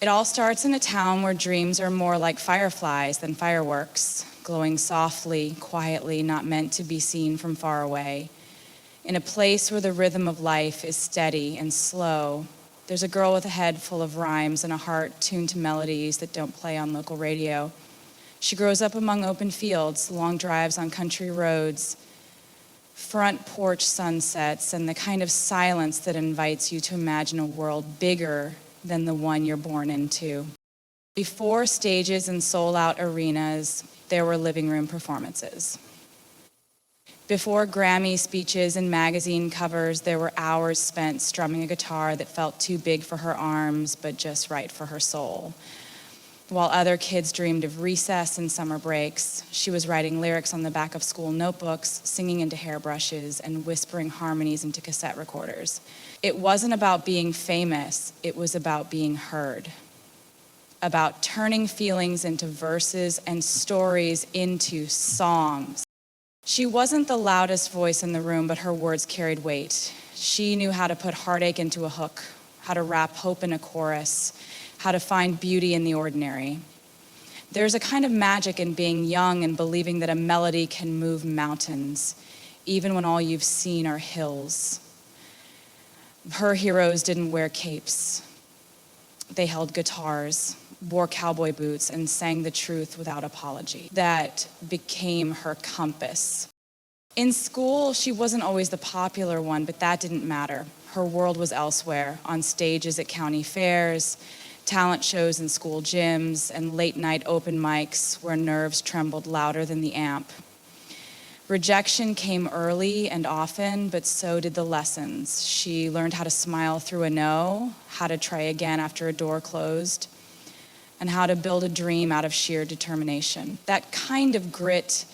It all starts in a town where dreams are more like fireflies than fireworks, glowing softly, quietly, not meant to be seen from far away. In a place where the rhythm of life is steady and slow, there's a girl with a head full of rhymes and a heart tuned to melodies that don't play on local radio. She grows up among open fields, long drives on country roads, front porch sunsets, and the kind of silence that invites you to imagine a world bigger than the one you're born into. Before stages and sold-out arenas, there were living room performances. Before Grammy speeches and magazine covers, there were hours spent strumming a guitar that felt too big for her arms, but just right for her soul. While other kids dreamed of recess and summer breaks, she was writing lyrics on the back of school notebooks, singing into hairbrushes, and whispering harmonies into cassette recorders. It wasn't about being famous, it was about being heard. About turning feelings into verses and stories into songs. She wasn't the loudest voice in the room, but her words carried weight. She knew how to put heartache into a hook, how to wrap hope in a chorus, how to find beauty in the ordinary. There's a kind of magic in being young and believing that a melody can move mountains, even when all you've seen are hills. Her heroes didn't wear capes. They held guitars, wore cowboy boots, and sang the truth without apology. That became her compass. In school, she wasn't always the popular one, but that didn't matter. Her world was elsewhere, on stages at county fairs, talent shows in school gyms, and late-night open mics where nerves trembled louder than the amp. Rejection came early and often, but so did the lessons. She learned how to smile through a no, how to try again after a door closed, and how to build a dream out of sheer determination. That kind of grit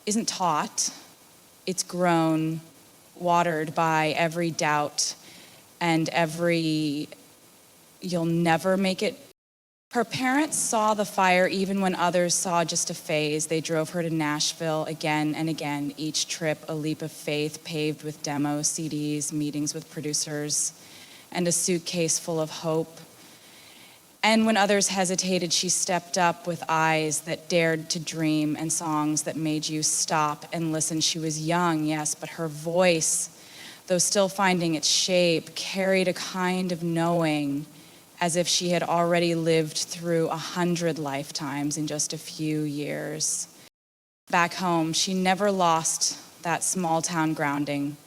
isn't taught. It's grown, watered by every doubt and every "you'll never make it." Her parents saw the fire even when others saw just a phase. They drove her to Nashville again and again, each trip a leap of faith paved with demos, CDs, meetings with producers, and a suitcase full of hope. And when others hesitated, she stepped up with eyes that dared to dream and songs that made you stop and listen. She was young, yes, but her voice, though still finding its shape, carried a kind of knowing, as if she had already lived through 100 lifetimes in just a few years. Back home, she never lost that small town grounding.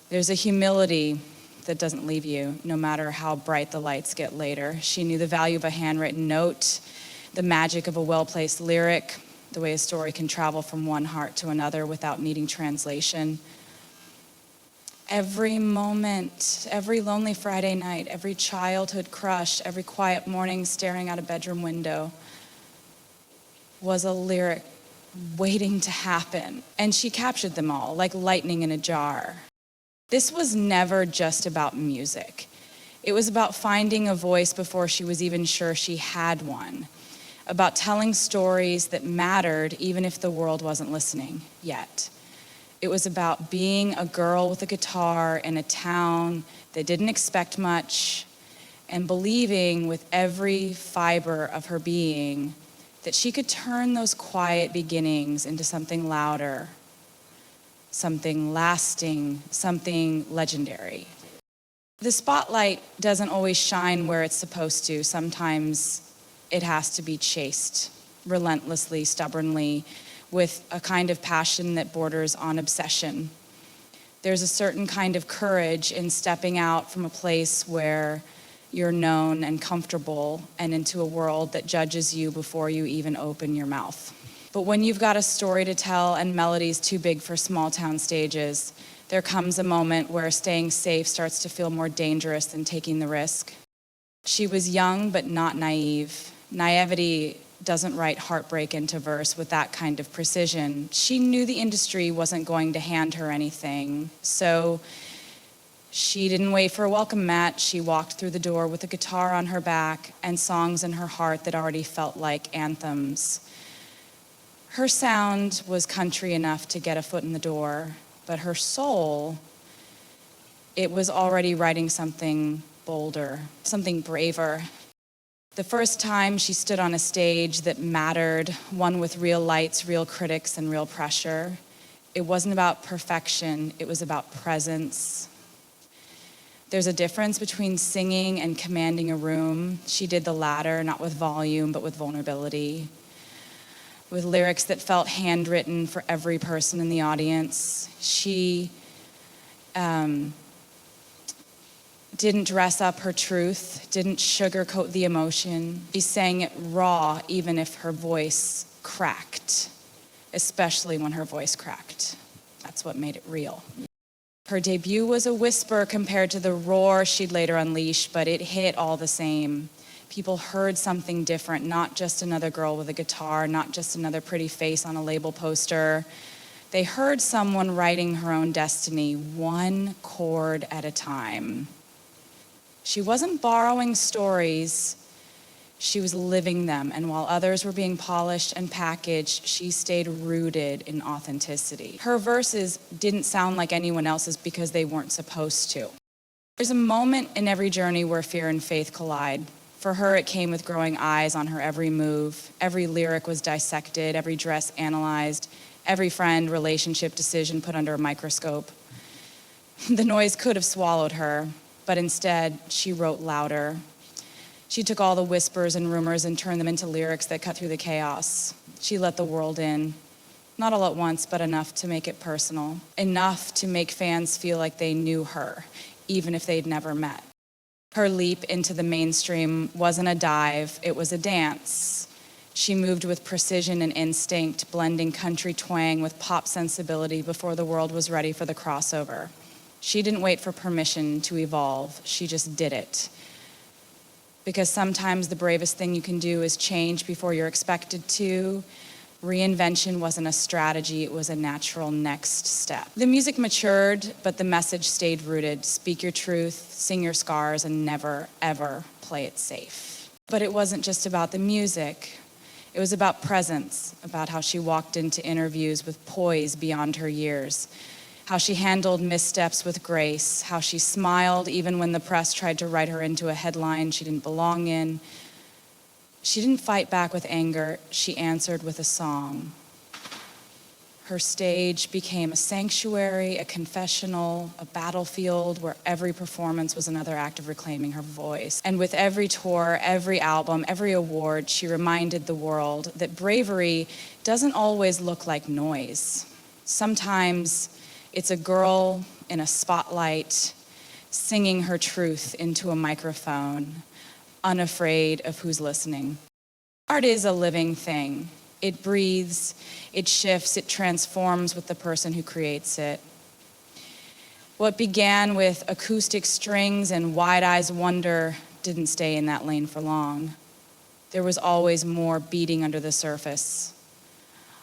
There's a humility that doesn't leave you, no matter how bright the lights get later. She knew the value of a handwritten note, the magic of a well-placed lyric, the way a story can travel from one heart to another without needing translation. Every moment, every lonely Friday night, every childhood crush, every quiet morning staring out a bedroom window was a lyric waiting to happen. And she captured them all, like lightning in a jar. This was never just about music. It was about finding a voice before she was even sure she had one, about telling stories that mattered even if the world wasn't listening yet. It was about being a girl with a guitar in a town that didn't expect much and believing with every fiber of her being that she could turn those quiet beginnings into something louder, something lasting, something legendary. The spotlight doesn't always shine where it's supposed to. Sometimes it has to be chased relentlessly, stubbornly, with a kind of passion that borders on obsession. There's a certain kind of courage in stepping out from a place where you're known and comfortable and into a world that judges you before you even open your mouth. But when you've got a story to tell and melodies too big for small town stages, there comes a moment where staying safe starts to feel more dangerous than taking the risk. She was young but not naive. Naivety doesn't write heartbreak into verse with that kind of precision. She knew the industry wasn't going to hand her anything, so she didn't wait for a welcome mat. She walked through the door with a guitar on her back and songs in her heart that already felt like anthems. Her sound was country enough to get a foot in the door, but her soul, it was already writing something bolder, something braver. The first time she stood on a stage that mattered, one with real lights, real critics, and real pressure. It wasn't about perfection, it was about presence. There's a difference between singing and commanding a room. She did the latter, not with volume, but with vulnerability. With lyrics that felt handwritten for every person in the audience. She didn't dress up her truth, didn't sugarcoat the emotion. She sang it raw, even if her voice cracked, especially when her voice cracked. That's what made it real. Her debut was a whisper compared to the roar she'd later unleash, but it hit all the same. People heard something different, not just another girl with a guitar, not just another pretty face on a label poster. They heard someone writing her own destiny, one chord at a time. She wasn't borrowing stories, she was living them, and while others were being polished and packaged, she stayed rooted in authenticity. Her verses didn't sound like anyone else's because they weren't supposed to. There's a moment in every journey where fear and faith collide. For her, it came with growing eyes on her every move. Every lyric was dissected, every dress analyzed, every friend, relationship, decision put under a microscope. The noise could have swallowed her, but instead, she wrote louder. She took all the whispers and rumors and turned them into lyrics that cut through the chaos. She let the world in, not all at once, but enough to make it personal, enough to make fans feel like they knew her, even if they'd never met. Her leap into the mainstream wasn't a dive, it was a dance. She moved with precision and instinct, blending country twang with pop sensibility before the world was ready for the crossover. She didn't wait for permission to evolve, she just did it. Because sometimes the bravest thing you can do is change before you're expected to. Reinvention wasn't a strategy, it was a natural next step. The music matured, but the message stayed rooted. Speak your truth, sing your scars, and never, ever play it safe. But it wasn't just about the music. It was about presence, about how she walked into interviews with poise beyond her years, how she handled missteps with grace, how she smiled even when the press tried to write her into a headline she didn't belong in. She didn't fight back with anger, she answered with a song. Her stage became a sanctuary, a confessional, a battlefield where every performance was another act of reclaiming her voice. And with every tour, every album, every award, she reminded the world that bravery doesn't always look like noise. Sometimes it's a girl in a spotlight singing her truth into a microphone, unafraid of who's listening. Art is a living thing. It breathes, it shifts, it transforms with the person who creates it. What began with acoustic strings and wide-eyed wonder didn't stay in that lane for long. There was always more beating under the surface.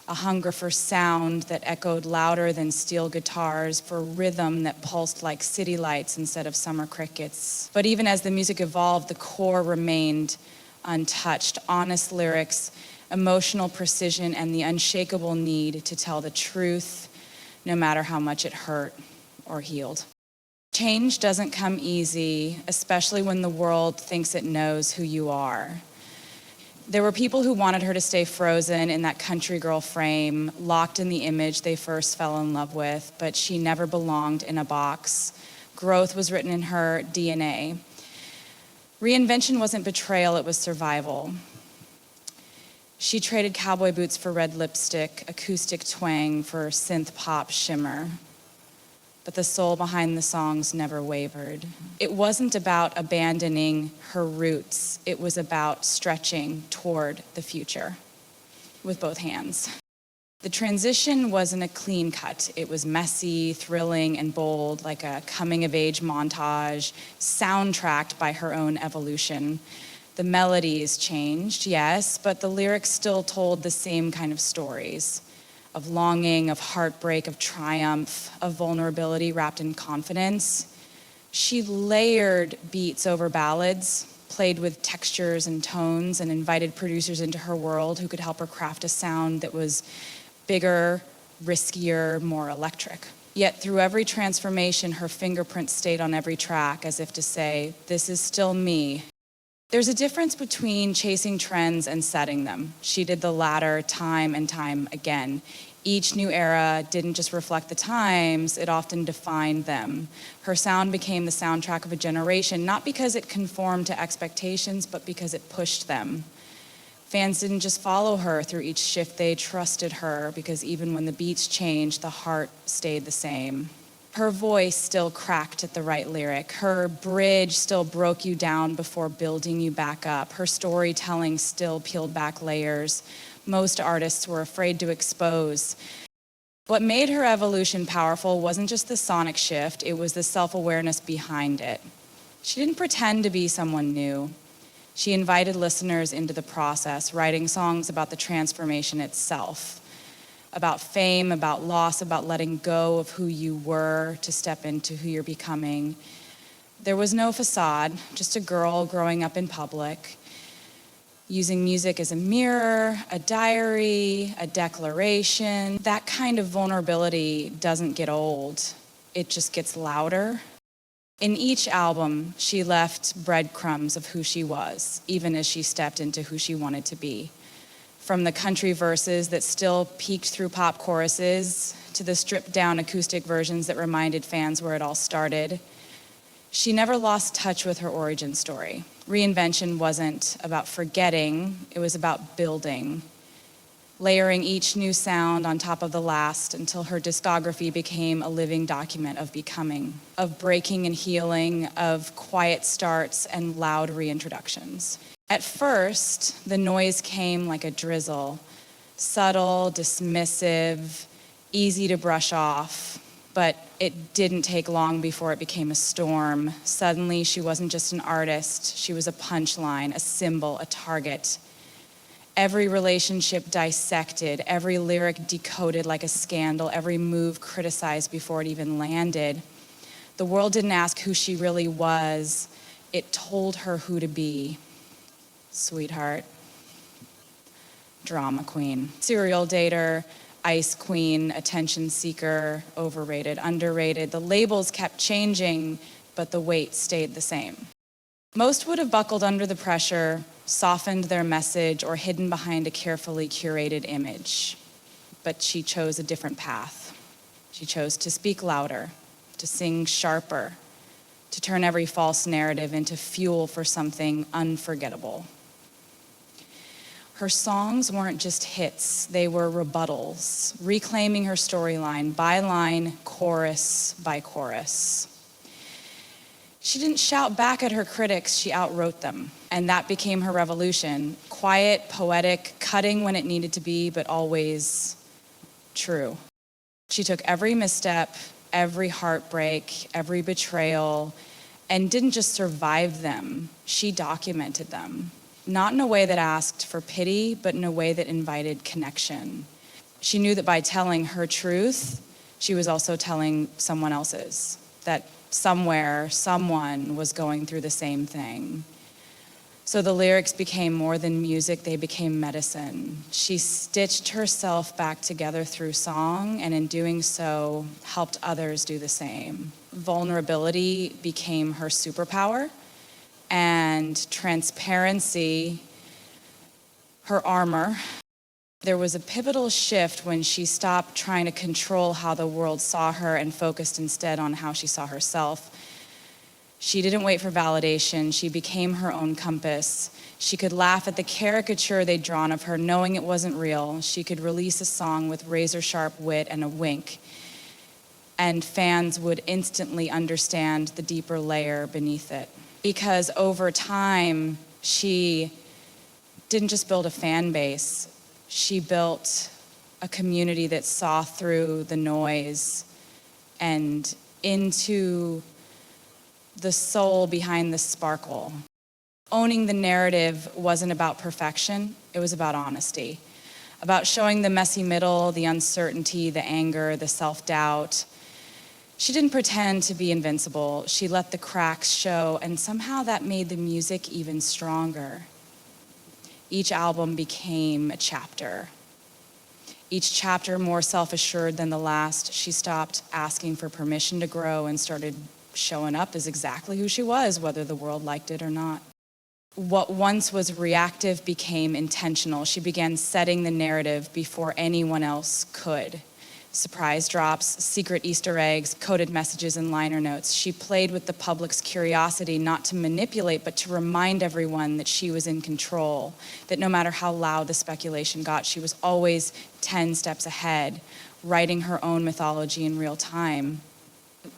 A hunger for sound that echoed louder than steel guitars, for rhythm that pulsed like city lights instead of summer crickets. But even as the music evolved, the core remained untouched. Honest lyrics, emotional precision, and the unshakable need to tell the truth, no matter how much it hurt or healed. Change doesn't come easy, especially when the world thinks it knows who you are. There were people who wanted her to stay frozen in that country girl frame, locked in the image they first fell in love with, but she never belonged in a box. Growth was written in her DNA. Reinvention wasn't betrayal, it was survival. She traded cowboy boots for red lipstick, acoustic twang for synth pop shimmer. But the soul behind the songs never wavered. It wasn't about abandoning her roots. It was about stretching toward the future with both hands. The transition wasn't a clean cut. It was messy, thrilling, and bold, like a coming-of-age montage, soundtracked by her own evolution. The melodies changed, yes, but the lyrics still told the same kind of stories. Of longing, of heartbreak, of triumph, of vulnerability wrapped in confidence. She layered beats over ballads, played with textures and tones, and invited producers into her world who could help her craft a sound that was bigger, riskier, more electric. Yet through every transformation, her fingerprint stayed on every track, as if to say, this is still me. There's a difference between chasing trends and setting them. She did the latter time and time again. Each new era didn't just reflect the times, it often defined them. Her sound became the soundtrack of a generation, not because it conformed to expectations, but because it pushed them. Fans didn't just follow her through each shift, they trusted her, because even when the beats changed, the heart stayed the same. Her voice still cracked at the right lyric. Her bridge still broke you down before building you back up. Her storytelling still peeled back layers most artists were afraid to expose. What made her evolution powerful wasn't just the sonic shift, it was the self-awareness behind it. She didn't pretend to be someone new. She invited listeners into the process, writing songs about the transformation itself. About fame, about loss, about letting go of who you were to step into who you're becoming. There was no facade, just a girl growing up in public, using music as a mirror, a diary, a declaration. That kind of vulnerability doesn't get old, it just gets louder. In each album, she left breadcrumbs of who she was, even as she stepped into who she wanted to be. From the country verses that still peeked through pop choruses to the stripped-down acoustic versions that reminded fans where it all started, she never lost touch with her origin story. Reinvention wasn't about forgetting, it was about building, layering each new sound on top of the last until her discography became a living document of becoming, of breaking and healing, of quiet starts and loud reintroductions. At first, the noise came like a drizzle, subtle, dismissive, easy to brush off, but it didn't take long before it became a storm. Suddenly, she wasn't just an artist, she was a punchline, a symbol, a target. Every relationship dissected, every lyric decoded like a scandal, every move criticized before it even landed. The world didn't ask who she really was, it told her who to be. Sweetheart, drama queen, serial dater, ice queen, attention seeker, overrated, underrated. The labels kept changing, but the weight stayed the same. Most would have buckled under the pressure, softened their message, or hidden behind a carefully curated image. But she chose a different path. She chose to speak louder, to sing sharper, to turn every false narrative into fuel for something unforgettable. Her songs weren't just hits, they were rebuttals, reclaiming her storyline by line, chorus by chorus. She didn't shout back at her critics, she outwrote them. And that became her revolution. Quiet, poetic, cutting when it needed to be, but always true. She took every misstep, every heartbreak, every betrayal, and didn't just survive them, she documented them. Not in a way that asked for pity, but in a way that invited connection. She knew that by telling her truth, she was also telling someone else's, that somewhere, someone was going through the same thing. So the lyrics became more than music, they became medicine. She stitched herself back together through song, and in doing so, helped others do the same. Vulnerability became her superpower, and transparency, her armor. There was a pivotal shift when she stopped trying to control how the world saw her and focused instead on how she saw herself. She didn't wait for validation, she became her own compass. She could laugh at the caricature they'd drawn of her, knowing it wasn't real. She could release a song with razor-sharp wit and a wink, and fans would instantly understand the deeper layer beneath it. Because over time, she didn't just build a fan base, she built a community that saw through the noise and into the soul behind the sparkle. Owning the narrative wasn't about perfection, it was about honesty. About showing the messy middle, the uncertainty, the anger, the self-doubt. She didn't pretend to be invincible. She let the cracks show, and somehow that made the music even stronger. Each album became a chapter. Each chapter more self-assured than the last. She stopped asking for permission to grow and started showing up as exactly who she was, whether the world liked it or not. What once was reactive became intentional. She began setting the narrative before anyone else could. Surprise drops, secret Easter eggs, coded messages, and liner notes. She played with the public's curiosity, not to manipulate, but to remind everyone that she was in control, that no matter how loud the speculation got, she was always 10 steps ahead, writing her own mythology in real time.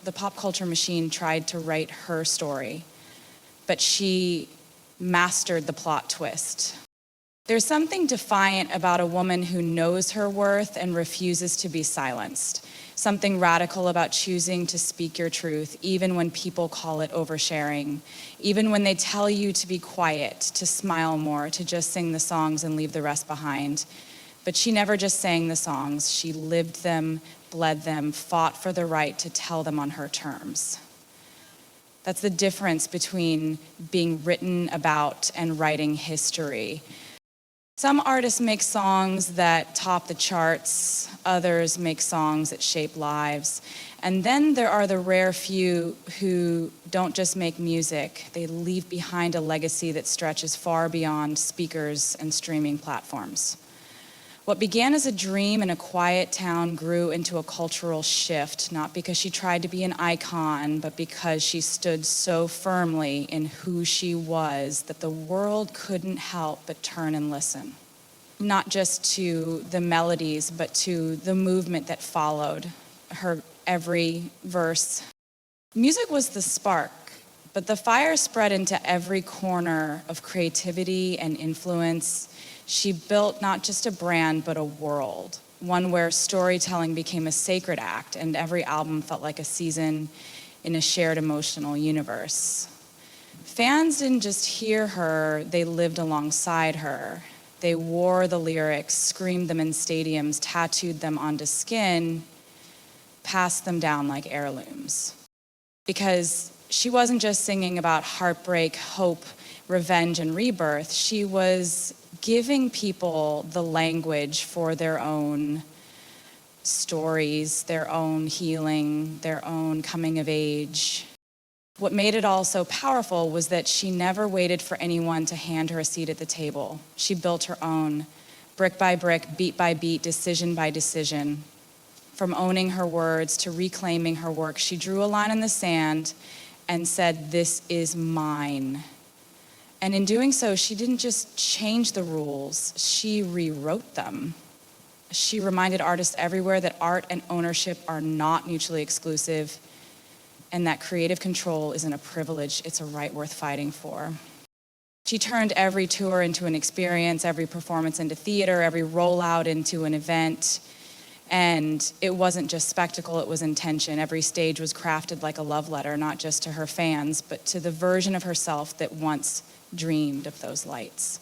The pop culture machine tried to write her story, but she mastered the plot twist. There's something defiant about a woman who knows her worth and refuses to be silenced. Something radical about choosing to speak your truth, even when people call it oversharing. Even when they tell you to be quiet, to smile more, to just sing the songs and leave the rest behind. But she never just sang the songs. She lived them, bled them, fought for the right to tell them on her terms. That's the difference between being written about and writing history. Some artists make songs that top the charts, others make songs that shape lives. And then there are the rare few who don't just make music, they leave behind a legacy that stretches far beyond speakers and streaming platforms. What began as a dream in a quiet town grew into a cultural shift, not because she tried to be an icon, but because she stood so firmly in who she was that the world couldn't help but turn and listen. Not just to the melodies, but to the movement that followed her every verse. Music was the spark, but the fire spread into every corner of creativity and influence. She built not just a brand, but a world, one where storytelling became a sacred act, and every album felt like a season in a shared emotional universe. Fans didn't just hear her, they lived alongside her. They wore the lyrics, screamed them in stadiums, tattooed them onto skin, passed them down like heirlooms. Because she wasn't just singing about heartbreak, hope, revenge, and rebirth. She was giving people the language for their own stories, their own healing, their own coming of age. What made it all so powerful was that she never waited for anyone to hand her a seat at the table. She built her own, brick by brick, beat by beat, decision by decision. From owning her words to reclaiming her work, she drew a line in the sand and said, "This is mine." And in doing so, she didn't just change the rules, she rewrote them. She reminded artists everywhere that art and ownership are not mutually exclusive, and that creative control isn't a privilege, it's a right worth fighting for. She turned every tour into an experience, every performance into theater, every rollout into an event. And it wasn't just spectacle, it was intention. Every stage was crafted like a love letter, not just to her fans, but to the version of herself that once dreamed of those lights.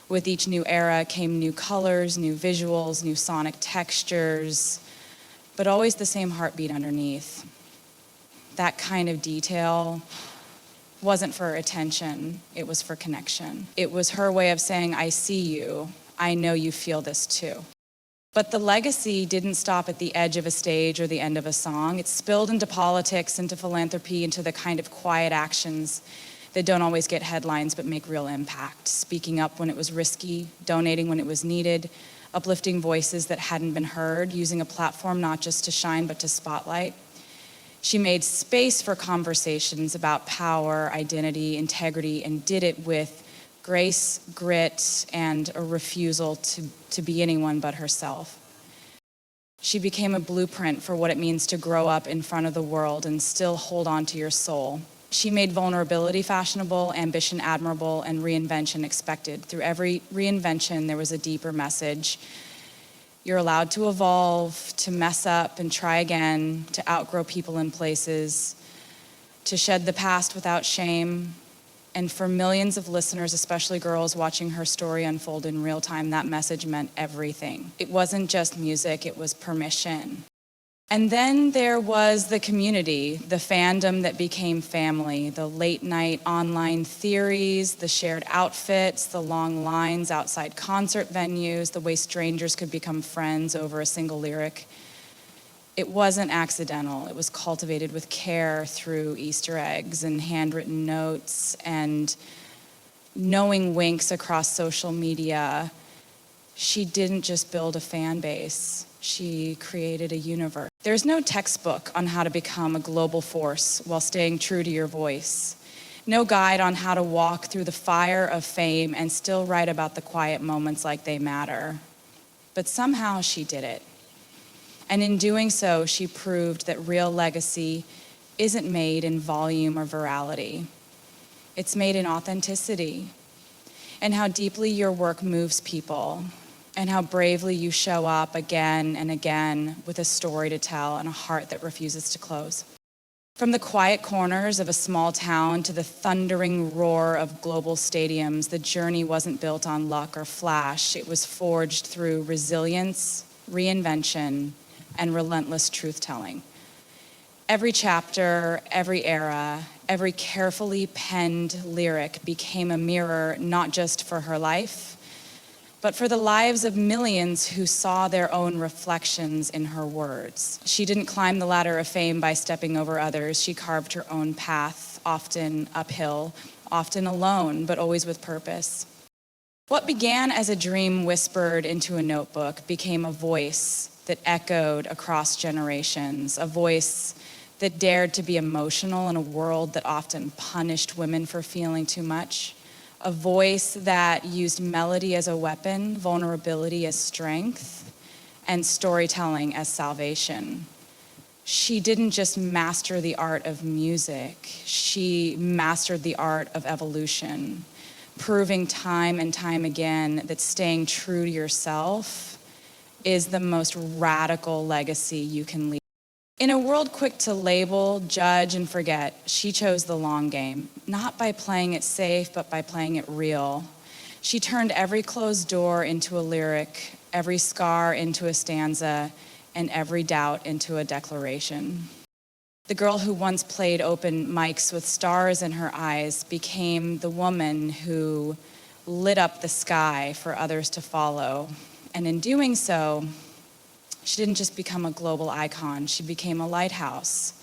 With each new era came new colors, new visuals, new sonic textures, but always the same heartbeat underneath. That kind of detail wasn't for attention, it was for connection. It was her way of saying, "I see you, I know you feel this too." But the legacy didn't stop at the edge of a stage or the end of a song. It spilled into politics, into philanthropy, into the kind of quiet actions that don't always get headlines but make real impact. Speaking up when it was risky, donating when it was needed, uplifting voices that hadn't been heard, using a platform not just to shine but to spotlight. She made space for conversations about power, identity, integrity, and did it with grace, grit, and a refusal to be anyone but herself. She became a blueprint for what it means to grow up in front of the world and still hold on to your soul. She made vulnerability fashionable, ambition admirable, and reinvention expected. Through every reinvention, there was a deeper message. You're allowed to evolve, to mess up and try again, to outgrow people and places, to shed the past without shame. And for millions of listeners, especially girls watching her story unfold in real time, that message meant everything. It wasn't just music, it was permission. And then there was the community, the fandom that became family, the late night online theories, the shared outfits, the long lines outside concert venues, the way strangers could become friends over a single lyric. It wasn't accidental. It was cultivated with care through Easter eggs and handwritten notes and knowing winks across social media. She didn't just build a fan base. She created a universe. There's no textbook on how to become a global force while staying true to your voice. No guide on how to walk through the fire of fame and still write about the quiet moments like they matter. But somehow she did it. And in doing so, she proved that real legacy isn't made in volume or virality. It's made in authenticity, and how deeply your work moves people, and how bravely you show up again and again with a story to tell and a heart that refuses to close. From the quiet corners of a small town to the thundering roar of global stadiums, the journey wasn't built on luck or flash. It was forged through resilience, reinvention, and relentless truth-telling. Every chapter, every era, every carefully penned lyric became a mirror not just for her life, but for the lives of millions who saw their own reflections in her words. She didn't climb the ladder of fame by stepping over others. She carved her own path, often uphill, often alone, but always with purpose. What began as a dream whispered into a notebook became a voice that echoed across generations, a voice that dared to be emotional in a world that often punished women for feeling too much, a voice that used melody as a weapon, vulnerability as strength, and storytelling as salvation. She didn't just master the art of music, she mastered the art of evolution, proving time and time again that staying true to yourself is the most radical legacy you can leave. In a world quick to label, judge, and forget, she chose the long game, not by playing it safe, but by playing it real. She turned every closed door into a lyric, every scar into a stanza, and every doubt into a declaration. The girl who once played open mics with stars in her eyes became the woman who lit up the sky for others to follow. And in doing so, she didn't just become a global icon, she became a lighthouse,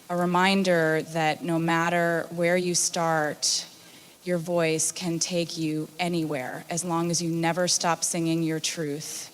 a reminder that no matter where you start, your voice can take you anywhere as long as you never stop singing your truth